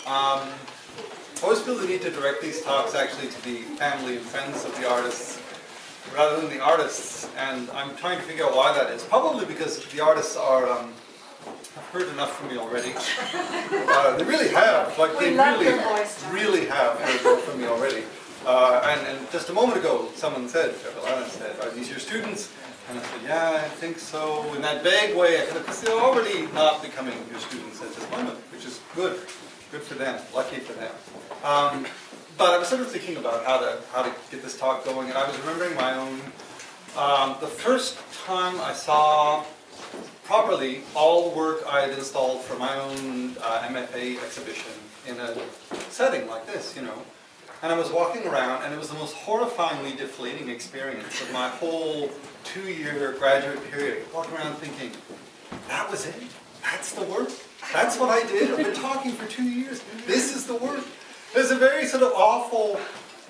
I always feel the need to direct these talks actually to the family and friends of the artists rather than the artists, and I'm trying to figure out why that is. Probably because the artists are, have heard enough from me already. They really have, like they really have heard enough from me already. And just a moment ago, someone said, are these your students? And I said, yeah, I think so. In that vague way, I kind of, they're already not becoming your students at this moment, which is good. Good for them, lucky for them. But I was sort of thinking about how to get this talk going, and I was remembering my own, the first time I saw properly all the work I had installed for my own MFA exhibition in a setting like this, you know. And I was walking around, and it was the most horrifyingly deflating experience of my whole 2-year graduate period. Walking around thinking, that was it? That's the work? That's what I did? I've been talking for 2 years. This is the work. There's a very sort of awful,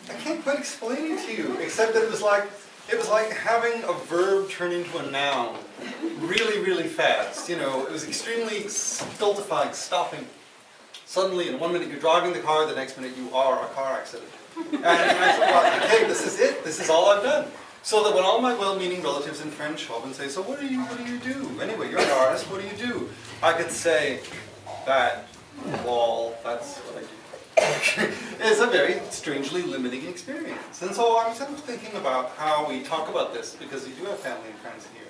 I can't quite explain it to you, except that it was like having a verb turn into a noun really, really fast. You know, it was extremely stultifying, stopping. Suddenly, in 1 minute you're driving the car, the next minute you are a car accident. And I thought, okay, this is it. This is all I've done. So that when all my well-meaning relatives and friends show up and say, so what do you do? Anyway, you're an artist, what do you do? I could say, that wall, that's what I do. It's a very strangely limiting experience. And so I'm sort of thinking about how we talk about this, because you do have family and friends here.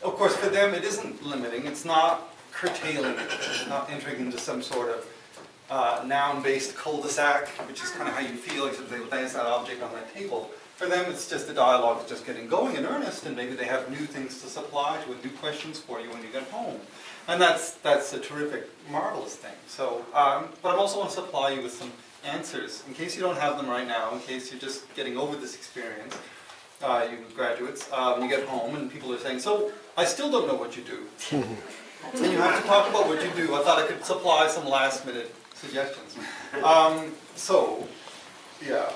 Of course, for them it isn't limiting, it's not curtailing it, it's not entering into some sort of noun-based cul-de-sac, which is kind of how you feel, except they place that object on that table. For them, it's just a dialogue that's just getting going in earnest, and maybe they have new things to supply to it, new questions for you when you get home. And that's a terrific, marvelous thing. So, but I also want to supply you with some answers, in case you don't have them right now, in case you're just getting over this experience, you graduates, when you get home and people are saying, so, I still don't know what you do. And you have to talk about what you do. I thought I could supply some last-minute suggestions. So, yeah,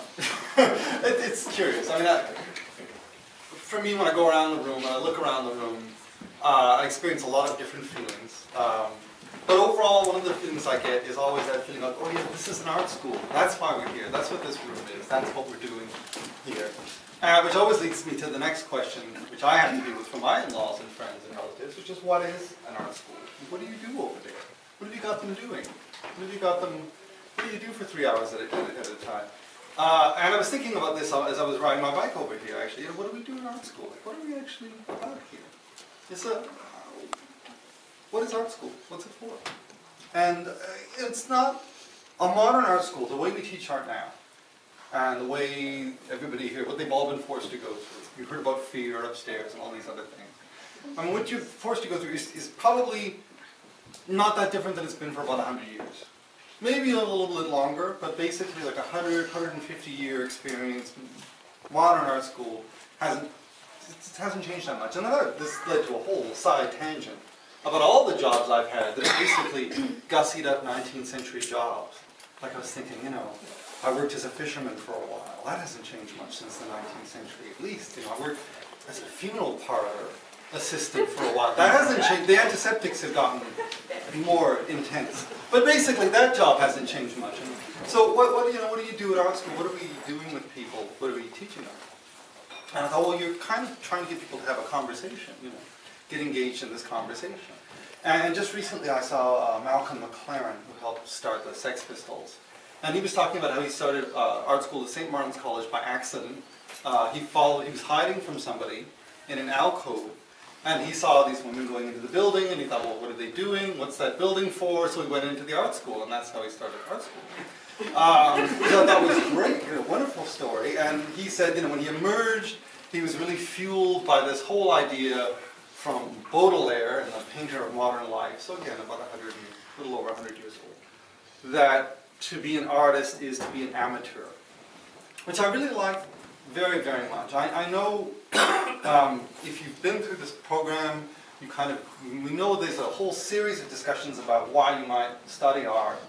it's curious. I mean, for me, when I go around the room, when I look around the room, I experience a lot of different feelings. But overall, one of the feelings I get is always that feeling like, oh yeah, this is an art school. That's why we're here. That's what this room is. That's what we're doing here. Which always leads me to the next question, which I have to deal with for my in-laws and friends and relatives, which is, what is an art school? What do you do over there? What have you got them doing? What do you do for 3 hours at a time? And I was thinking about this as I was riding my bike over here, actually. You know, what do we do in art school? Like, what are we actually about here? What is art school? What's it for? And it's not a modern art school, the way we teach art now, and the way everybody here, what they've all been forced to go through. You heard about fear upstairs and all these other things. I mean, what you're forced to go through is probably not that different than it's been for about 100 years. Maybe a little bit longer, but basically like 100, 150-year experience. Modern art school hasn't changed that much. And this led to a whole side tangent about all the jobs I've had that are basically gussied up 19th century jobs. Like I was thinking, you know, I worked as a fisherman for a while. That hasn't changed much since the 19th century, at least. You know, I worked as a funeral parlor assistant for a while. That hasn't changed. The antiseptics have gotten more intense. But basically, that job hasn't changed much. And so, what do you do at art school? What are we doing with people? What are we teaching them? And I thought, well, you're kind of trying to get people to have a conversation, you know, get engaged in this conversation. And just recently I saw Malcolm McLaren, who helped start the Sex Pistols. And he was talking about how he started art school at St. Martin's College by accident. He was hiding from somebody in an alcove, and he saw these women going into the building, and he thought, well, what are they doing? What's that building for? So he went into the art school, and that's how he started art school. So that was great, a wonderful story. And he said, you know, when he emerged, he was really fueled by this whole idea from Baudelaire, and the painter of modern life, so again, about a little over 100 years old, that to be an artist is to be an amateur, which I really like very, very much. I know if you've been through this program, we know there's a whole series of discussions about why you might study art.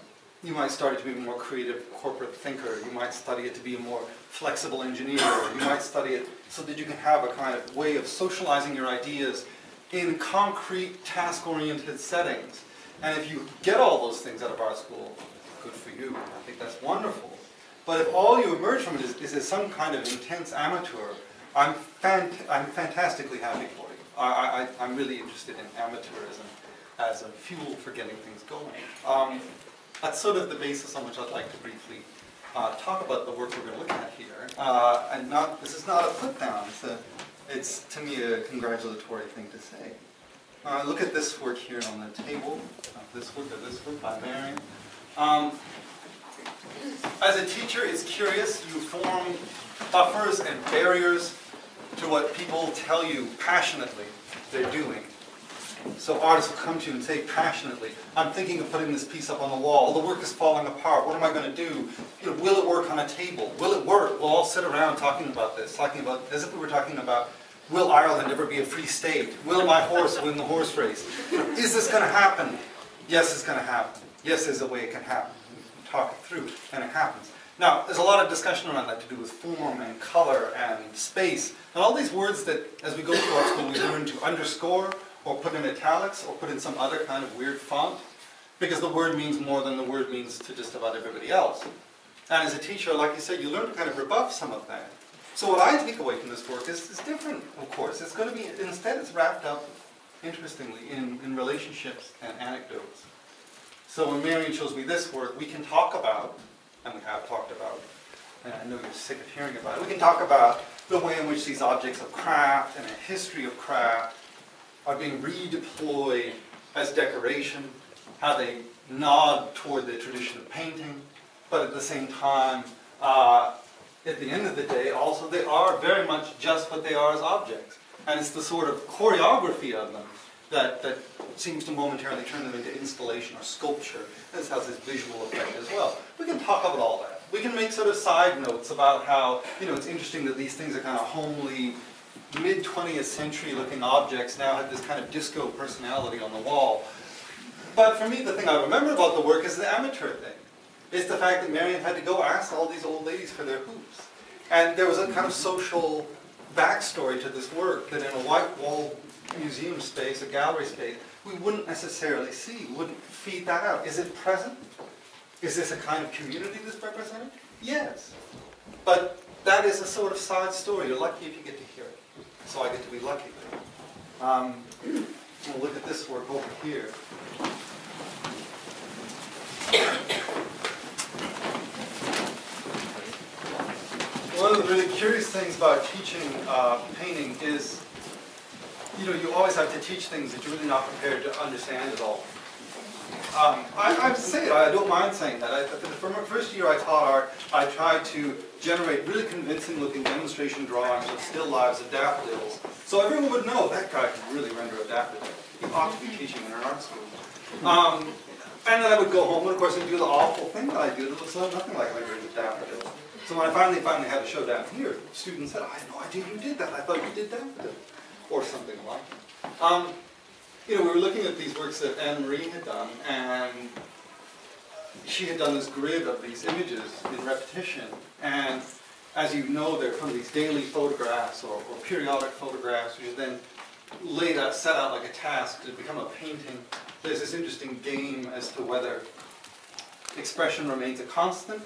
You might study to be a more creative corporate thinker. You might study it to be a more flexible engineer. You might study it so that you can have a kind of way of socializing your ideas in concrete, task-oriented settings. And if you get all those things out of art school, good for you. I think that's wonderful. But if all you emerge from it is some kind of intense amateur, I'm fantastically happy for you. I'm really interested in amateurism as a fuel for getting things going. That's sort of the basis on which I'd like to briefly talk about the work we're going to look at here. And this is not a put down. It's to me a congratulatory thing to say. Look at this work here on the table. This work by Marion. As a teacher, it's curious. You form buffers and barriers to what people tell you passionately they're doing. So artists will come to you and say passionately, I'm thinking of putting this piece up on the wall. The work is falling apart. What am I going to do? You know, will it work on a table? Will it work? We'll all sit around talking about this, as if we were talking about, will Ireland ever be a free state? Will my horse win the horse race? Is this going to happen? Yes, it's going to happen. Yes, there's a way it can happen. We talk it through, and it happens. Now, there's a lot of discussion around that to do with form and color and space, and all these words that, as we go through art school, we learn to underscore, or put in italics, or put in some other kind of weird font, because the word means more than the word means to just about everybody else. And as a teacher, like you said, you learn to kind of rebuff some of that. So what I take away from this work is different, of course. It's going to be, instead it's wrapped up, interestingly, in relationships and anecdotes. So when Marion shows me this work, we can talk about, and we have talked about, and I know you're sick of hearing about it, we can talk about the way in which these objects of craft and a history of craft are being redeployed as decoration, how they nod toward the tradition of painting, but at the same time, at the end of the day, also they are very much just what they are as objects. And it's the sort of choreography of them that seems to momentarily turn them into installation or sculpture. This has this visual effect as well. We can talk about all that. We can make sort of side notes about how, you know, it's interesting that these things are kind of homely, mid-20th century looking objects now have this kind of disco personality on the wall. But for me, the thing I remember about the work is the amateur thing. It's the fact that Marion had to go ask all these old ladies for their hoops. And there was a kind of social backstory to this work that in a white-walled museum space, a gallery space, we wouldn't necessarily see, wouldn't feed that out. Is it present? Is this a kind of community that's represented? Yes. But that is a sort of side story. You're lucky if you get to hear it. So I get to be lucky. We'll look at this work over here. One of the really curious things about teaching painting is, you know, you always have to teach things that you're really not prepared to understand at all. I have to say it, I don't mind saying that. For the first year I taught art, I tried to generate really convincing looking demonstration drawings of still lives of daffodils. So everyone would know that guy can really render a daffodil. He ought to be teaching in an art school. And then I would go home and of course I'd do the awful thing that I do that looks nothing like rendering a daffodil. So when I finally had a show down here, students said, I had no idea you did that. I thought you did daffodil. Or something like that. You know, we were looking at these works that Anne-Marie had done, and she had done this grid of these images in repetition. And as you know, they're from these daily photographs or periodic photographs, which is then set out like a task to become a painting. There's this interesting game as to whether expression remains a constant,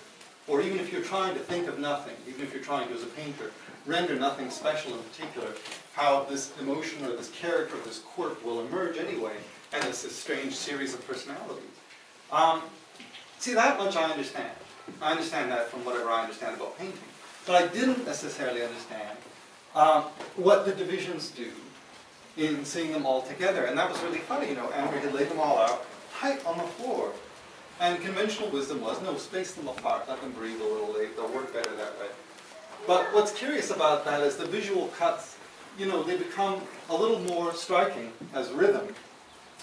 or even if you're trying to think of nothing, even if you're trying to, as a painter, render nothing special in particular, how this emotion or this character or this quirk will emerge anyway, and it's this strange series of personalities. See, that much I understand. I understand that from whatever I understand about painting. But I didn't necessarily understand what the divisions do in seeing them all together. And that was really funny, you know, Anne-Marie had laid them all out tight on the floor. And conventional wisdom was, no, space them apart, let them breathe a little, they'll work better that way. But what's curious about that is the visual cuts, you know, they become a little more striking as rhythm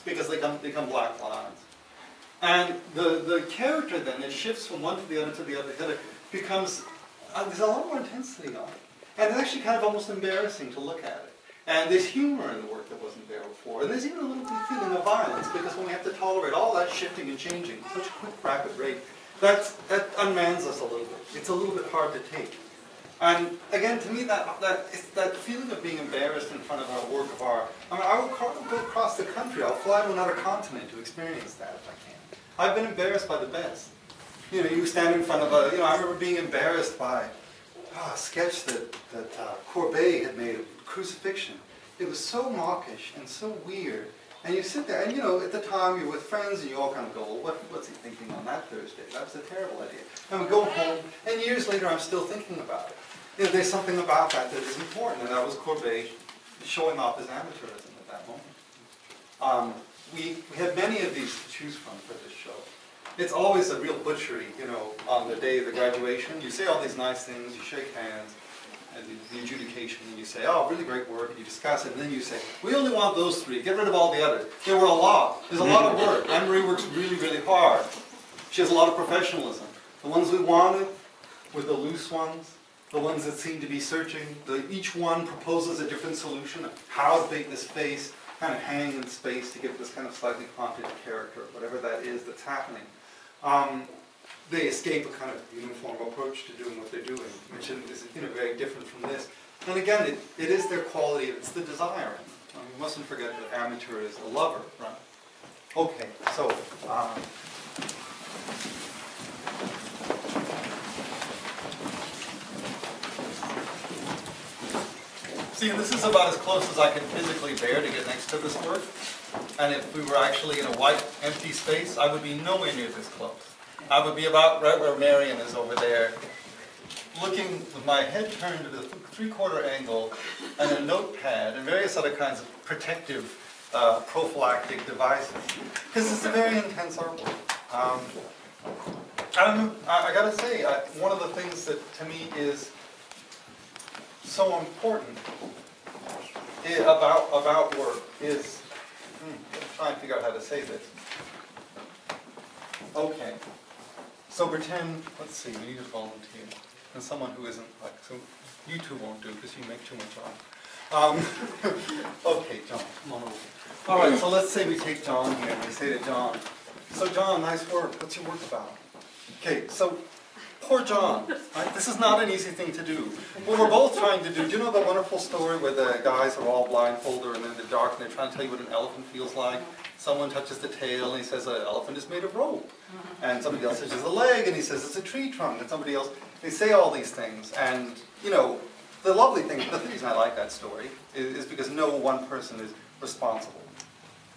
because they become black lines. And the character then, it shifts from one to the other, becomes, there's a lot more intensity on it. And it's actually kind of almost embarrassing to look at it. And there's humor in the work that wasn't there before. And there's even a little bit of feeling of violence because when we have to tolerate all that shifting and changing at such a quick, rapid rate, that unmans us a little bit. It's a little bit hard to take. And again, to me, it's that feeling of being embarrassed in front of a work of art. I mean, I will go across the country. I'll fly to another continent to experience that if I can. I've been embarrassed by the best. You know, you stand in front of a, you know, I remember being embarrassed by a sketch that Courbet had made of crucifixion. It was so mawkish and so weird. And you sit there, and you know, at the time you're with friends, and you all kind of go, well, what's he thinking on that Thursday? That was a terrible idea. And we go home, and years later I'm still thinking about it. You know, there's something about that that is important, and that was Courbet showing off his amateurism at that moment. We had many of these to choose from for this show. It's always a real butchery, you know, on the day of the graduation. You say all these nice things, you shake hands, and the adjudication, and you say, oh, really great work, and you discuss it, and then you say, we only want those three, get rid of all the others. There were a lot. There's a lot of work. Anne-Marie works really, really hard. She has a lot of professionalism. The ones we wanted were the loose ones, the ones that seem to be searching. Each one proposes a different solution of how to make this face kind of hang in space to give this kind of slightly haunted character, whatever that is that's happening. They escape a kind of uniform approach to doing what they're doing, which is, you know, very different from this. And again, it is their quality, it's the desire. You mustn't forget that amateur is a lover, right? Okay, so, see, this is about as close as I can physically bear to get next to this work. And if we were actually in a white, empty space, I would be nowhere near this close. I would be about right where Marion is over there, looking with my head turned at a three-quarter angle and a notepad and various other kinds of protective prophylactic devices. Because it's a very intense artwork. I gotta say, one of the things that to me is so important about work is, I'm trying to figure out how to say this. Okay. So pretend, let's see, we need a volunteer. And someone who isn't like, so you two won't do because you make too much art. Okay, John, come on over. All right, so let's say we take John here and we say to John, so John, nice work, what's your work about? Okay, so poor John, right? This is not an easy thing to do. What we're both trying to do you know the wonderful story where the guys are all blindfolded and in the dark and they're trying to tell you what an elephant feels like? Someone touches the tail and he says an elephant is made of rope. And somebody else touches the leg and he says it's a tree trunk. And somebody else, they say all these things. And, you know, the lovely thing, the reason I like that story is because no one person is responsible.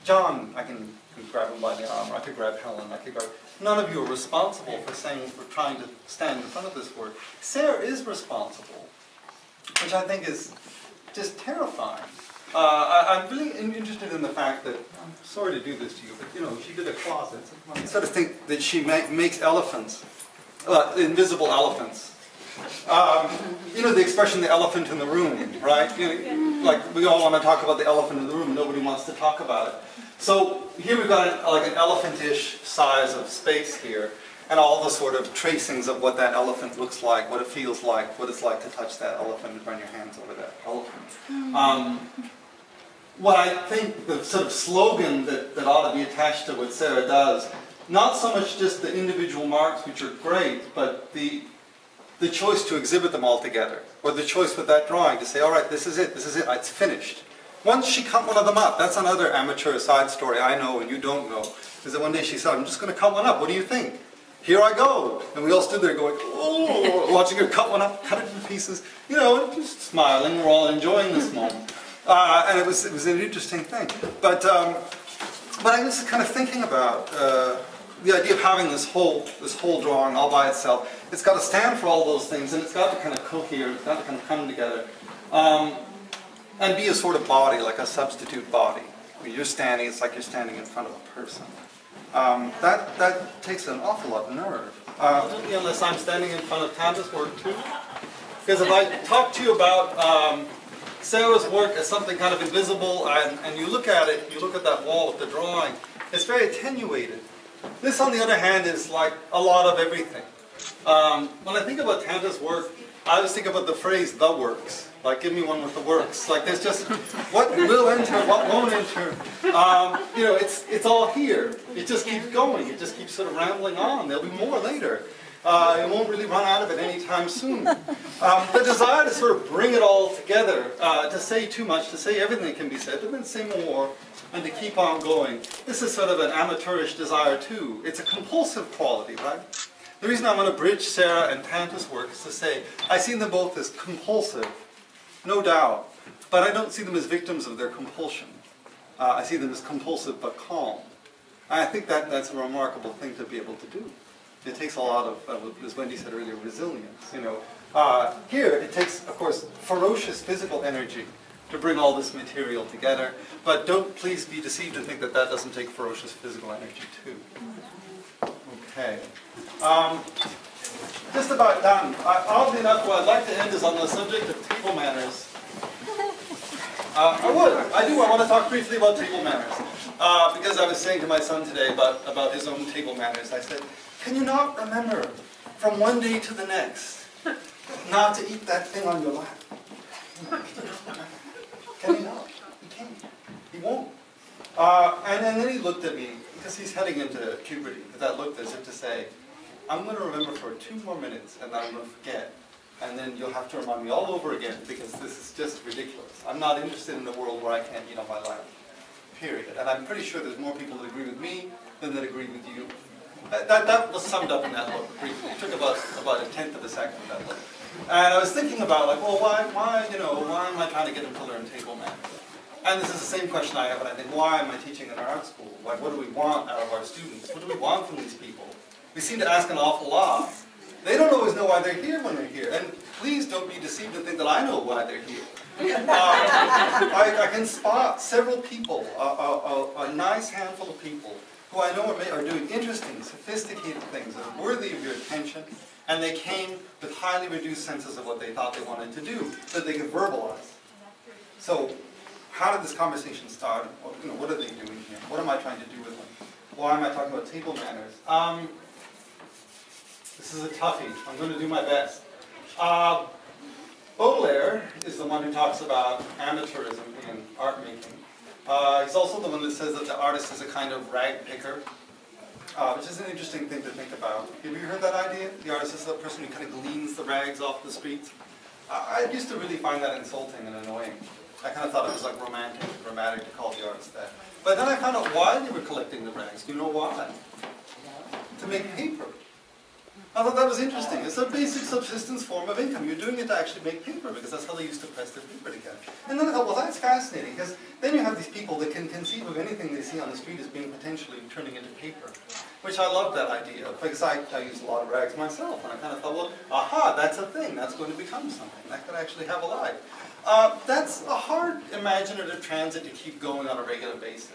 John, I can grab him by the arm, or I could grab Helen, I could grab... None of you are responsible for trying to stand in front of this work. Sarah is responsible, which I think is just terrifying. I'm really interested in the fact that, I'm sorry to do this to you, but you know, she did a closet. You sort of think that she makes elephants, invisible elephants. You know the expression, the elephant in the room, right? You know, like we all want to talk about the elephant in the room, nobody wants to talk about it. So here we've got like an elephant-ish size of space here, and all the sort of tracings of what that elephant looks like, what it feels like, what it's like to touch that elephant and run your hands over that elephant. What I think the sort of slogan that ought to be attached to what Sarah does, not so much just the individual marks, which are great, but the choice to exhibit them all together, or the choice with that drawing to say, all right, this is it, it's finished. Once she cut one of them up, that's another amateur side story I know and you don't know, is that one day she said, I'm just going to cut one up, what do you think? Here I go. And we all stood there going, oh, watching her cut one up, cut it in pieces, you know, just smiling, we're all enjoying this moment. And it was an interesting thing. But I was kind of thinking about the idea of having this whole drawing all by itself. It's got to stand for all those things, and it's got to kind of cohere, it's got to kind of come together. And be a sort of body, like a substitute body. When you're standing, it's like you're standing in front of a person. That takes an awful lot of nerve. Unless I'm standing in front of Tanta's work too. Because if I talk to you about Sarah's work as something kind of invisible, and you look at it, you look at that wall with the drawing, it's very attenuated. This, on the other hand, is like a lot of everything. When I think about Tanta's work, I always think about the phrase, the works. Like, give me one with the works. Like, there's just, what will enter, what won't enter. You know, it's all here. It just keeps going. It just keeps sort of rambling on. There'll be more later. It won't really run out of it anytime soon. The desire to sort of bring it all together, to say too much, to say everything that can be said, but then say more, and to keep on going. This is sort of an amateurish desire too. It's a compulsive quality, right? The reason I want to bridge Sarah and Tanta's work is to say, I see them both as compulsive, no doubt, but I don't see them as victims of their compulsion. I see them as compulsive but calm. And I think that's a remarkable thing to be able to do. It takes a lot of, as Wendy said earlier, resilience. You know, here it takes, of course, ferocious physical energy to bring all this material together. But don't please be deceived and think that that doesn't take ferocious physical energy too. Okay. Just about done. Oddly enough, what I'd like to end is on the subject of table manners. I want to talk briefly about table manners. Because I was saying to my son today about his own table manners. I said, can you not remember from one day to the next not to eat that thing on your lap? Can he not? He can't. He won't. And then he looked at me, because he's heading into puberty, that looked as if to say, I'm going to remember for 2 more minutes and then I'm going to forget. And then you'll have to remind me all over again because this is just ridiculous. I'm not interested in a world where I can't eat on my lap. Period. And I'm pretty sure there's more people that agree with me than that agree with you. That was summed up in that look briefly. It took about 1/10 of a second, that look. And I was thinking about, like, well, why am I trying to get them to learn table manners? And this is the same question I have, and I think, why am I teaching in our art school? Like, what do we want out of our students? What do we want from these people? We seem to ask an awful lot. They don't always know why they're here when they're here. And please don't be deceived and think that I know why they're here. I can spot several people, a nice handful of people, who I know are doing interesting, sophisticated things that are worthy of your attention, and they came with highly reduced senses of what they thought they wanted to do, so that they could verbalize. So, how did this conversation start? What are they doing here? What am I trying to do with them? Why am I talking about table manners? This is a toughie. I'm going to do my best. Baudelaire is the one who talks about amateurism in art making. He's also the one that says that the artist is a kind of rag picker, which is an interesting thing to think about. Have you heard that idea? The artist is the person who kind of gleans the rags off the streets. I used to really find that insulting and annoying. I kind of thought it was like romantic and dramatic to call the artist that. But then I found out why they were collecting the rags. Do you know why? To make paper. I thought that was interesting. It's a basic subsistence form of income. You're doing it to actually make paper because that's how they used to press their paper together. And then I thought, well, that's fascinating because then you have these people that can conceive of anything they see on the street as being potentially turning into paper, which I love that idea because I use a lot of rags myself. And I kind of thought, well, aha, that's a thing. That's going to become something. That could actually have a life. That's a hard imaginative transit to keep going on a regular basis.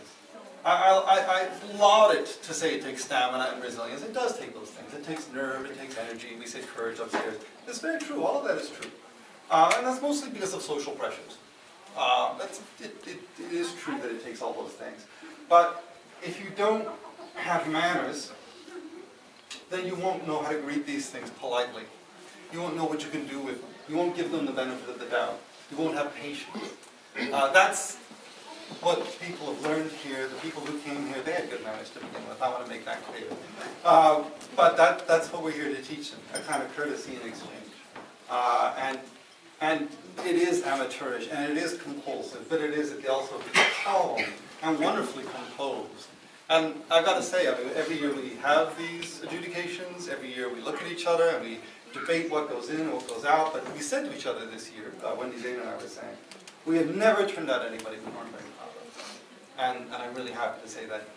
I laud it to say it takes stamina and resilience. It does take those things. It takes nerve, it takes energy, we say courage upstairs. It's very true, all of that is true. And that's mostly because of social pressures. It is true that it takes all those things. But if you don't have manners, then you won't know how to greet these things politely. You won't know what you can do with them. You won't give them the benefit of the doubt. You won't have patience. That's what people have learned here. The people who came here, they had good manners to begin with. I want to make that clear. But that's what we're here to teach them, a kind of courtesy and exchange. And it is amateurish, and it is compulsive, but it is also calm and wonderfully composed. And I've got to say, I mean, every year we have these adjudications, every year we look at each other and we debate what goes in and what goes out, but we said to each other this year, Wendy Zane and I were saying, we have never turned out anybody we weren't very proud of. And I'm really happy to say that.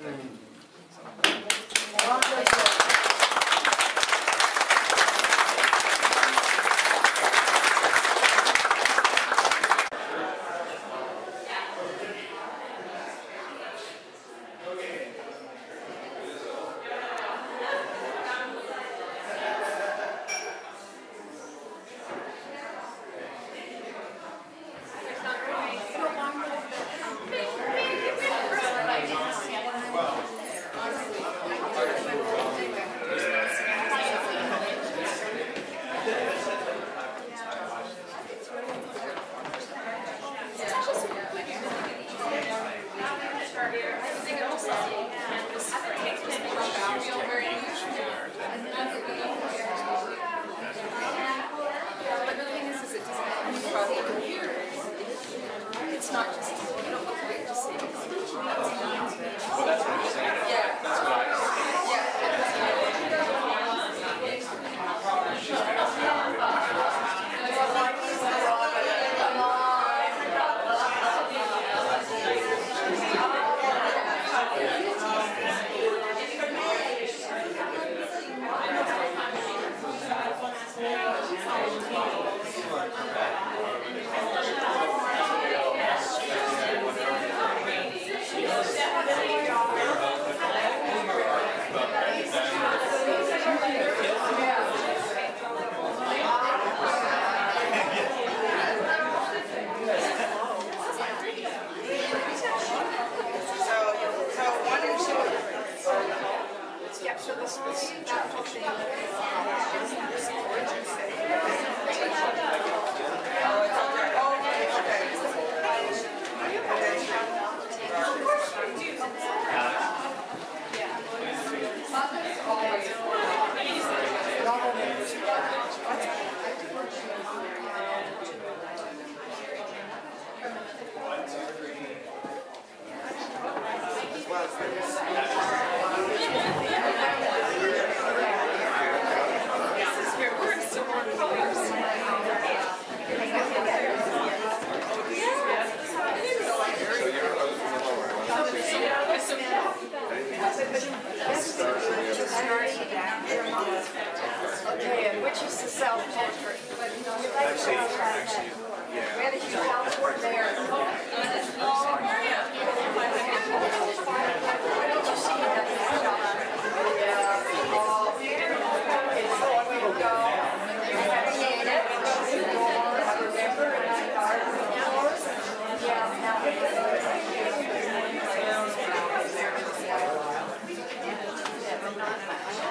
We had a huge house there.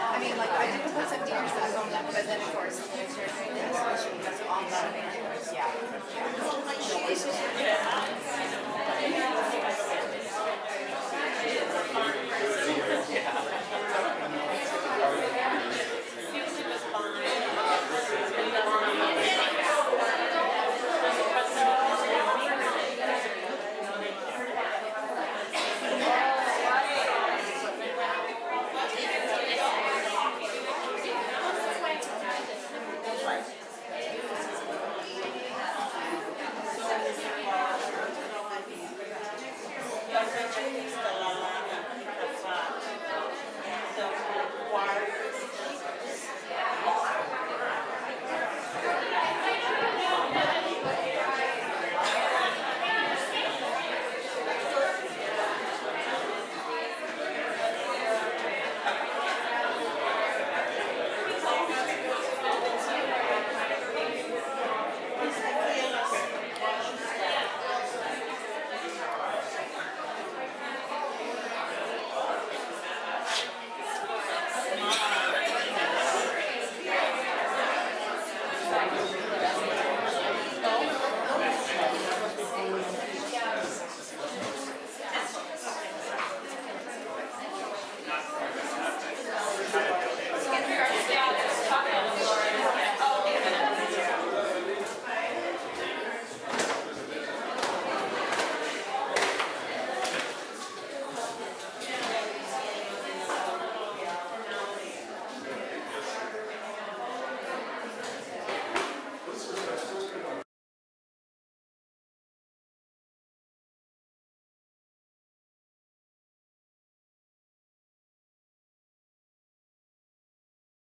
I mean, like, I did the whole 17 years ago, but then, of course, next year, that's all that. Yeah.